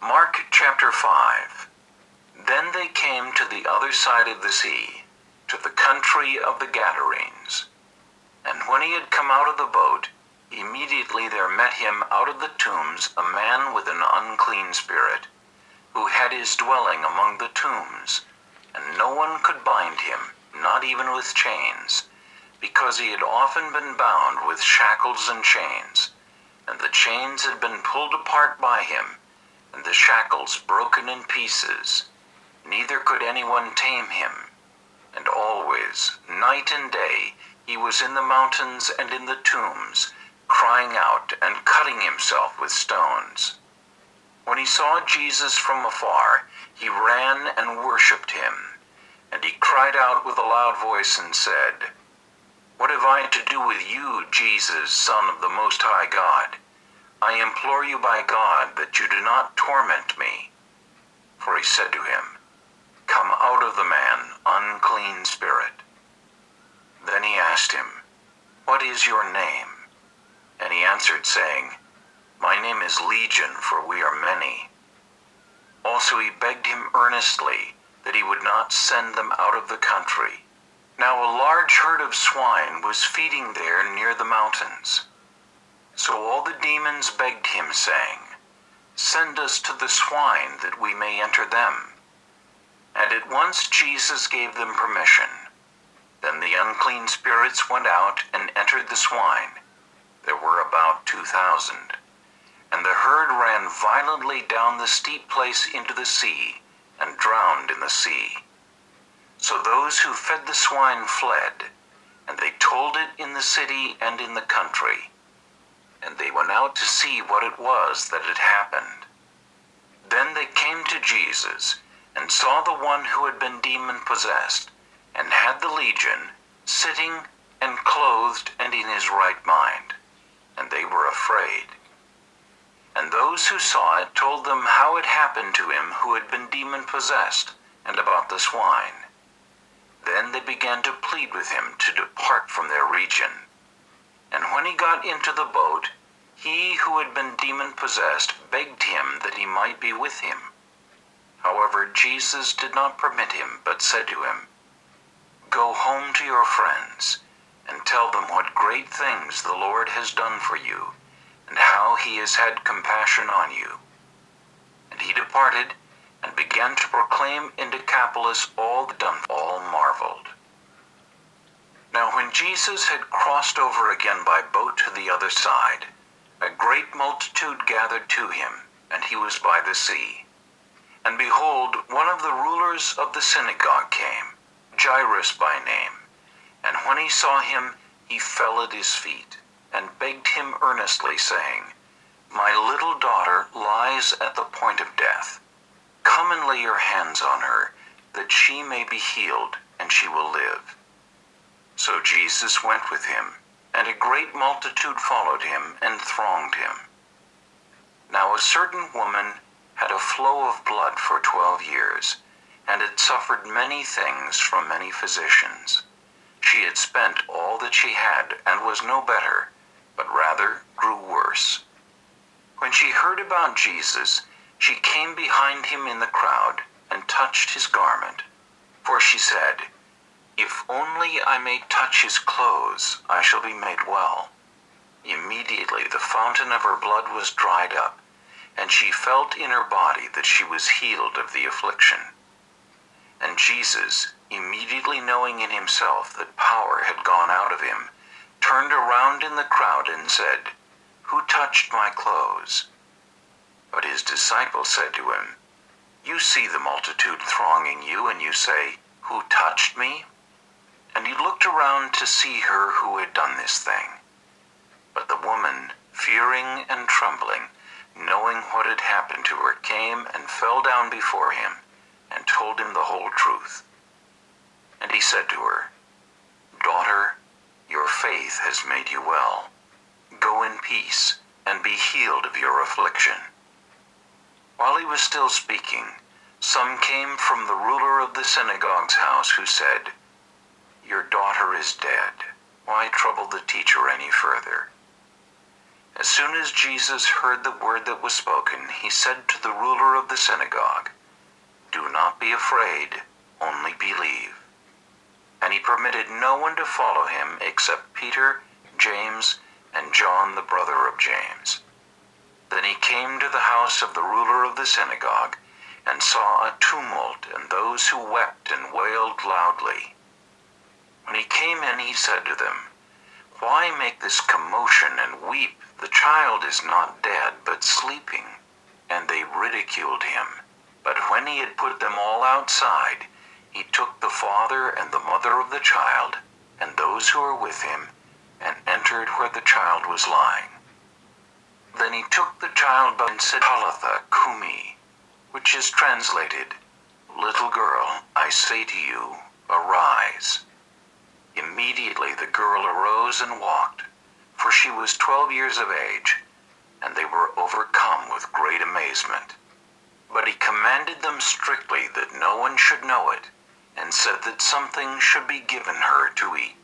Mark chapter 5. Then they came to the other side of the sea, to the country of the Gadarenes. And when he had come out of the boat, immediately there met him out of the tombs a man with an unclean spirit, who had his dwelling among the tombs, and no one could bind him, not even with chains, because he had often been bound with shackles and chains, and the chains had been pulled apart by him, and the shackles broken in pieces. Neither could anyone tame him. And always, night and day, he was in the mountains and in the tombs, crying out and cutting himself with stones. When he saw Jesus from afar, he ran and worshipped him. And he cried out with a loud voice and said, "What have I to do with you, Jesus, Son of the Most High God? I implore you by God that you do not torment me." For he said to him, "Come out of the man, unclean spirit." Then he asked him, "What is your name?" And he answered, saying, "My name is Legion, for we are many." Also he begged him earnestly that he would not send them out of the country. Now a large herd of swine was feeding there near the mountains. So all the demons begged him, saying, "Send us to the swine, that we may enter them." And at once Jesus gave them permission. Then the unclean spirits went out and entered the swine. There were about 2,000. And the herd ran violently down the steep place into the sea, and drowned in the sea. So those who fed the swine fled, and they told it in the city and in the country. And they went out to see what it was that had happened. Then they came to Jesus, and saw the one who had been demon-possessed, and had the legion, sitting and clothed and in his right mind. And they were afraid. And those who saw it told them how it happened to him who had been demon-possessed, and about the swine. Then they began to plead with him to depart from their region. And when he got into the boat, he who had been demon-possessed begged him that he might be with him. However, Jesus did not permit him, but said to him, "Go home to your friends, and tell them what great things the Lord has done for you, and how he has had compassion on you." And he departed, and began to proclaim in Decapolis all that done. All marveled. Now when Jesus had crossed over again by boat to the other side, a great multitude gathered to him, and he was by the sea. And behold, one of the rulers of the synagogue came, Jairus by name. And when he saw him, he fell at his feet, and begged him earnestly, saying, "My little daughter lies at the point of death. Come and lay your hands on her, that she may be healed, and she will live." So Jesus went with him, and a great multitude followed him and thronged him. Now a certain woman had a flow of blood for 12 years, and had suffered many things from many physicians. She had spent all that she had, and was no better, but rather grew worse. When she heard about Jesus, she came behind him in the crowd, and touched his garment. For she said, "If only I may touch his clothes, I shall be made well." Immediately the fountain of her blood was dried up, and she felt in her body that she was healed of the affliction. And Jesus, immediately knowing in himself that power had gone out of him, turned around in the crowd and said, "Who touched my clothes?" But his disciples said to him, "You see the multitude thronging you, and you say, 'Who touched me?'" And he looked around to see her who had done this thing. But the woman, fearing and trembling, knowing what had happened to her, came and fell down before him, and told him the whole truth. And he said to her, "Daughter, your faith has made you well. Go in peace, and be healed of your affliction." While he was still speaking, some came from the ruler of the synagogue's house, who said, "Your daughter is dead. Why trouble the teacher any further?" As soon as Jesus heard the word that was spoken, he said to the ruler of the synagogue, "Do not be afraid, only believe." And he permitted no one to follow him except Peter, James, and John, the brother of James. Then he came to the house of the ruler of the synagogue, and saw a tumult and those who wept and wailed loudly. When he came in, he said to them, "Why make this commotion and weep? The child is not dead, but sleeping." And they ridiculed him. But when he had put them all outside, he took the father and the mother of the child, and those who were with him, and entered where the child was lying. Then he took the child by and said, "Talitha cumi," which is translated, "Little girl, I say to you, arise." Immediately the girl arose and walked, for she was 12 years of age, and they were overcome with great amazement. But he commanded them strictly that no one should know it, and said that something should be given her to eat.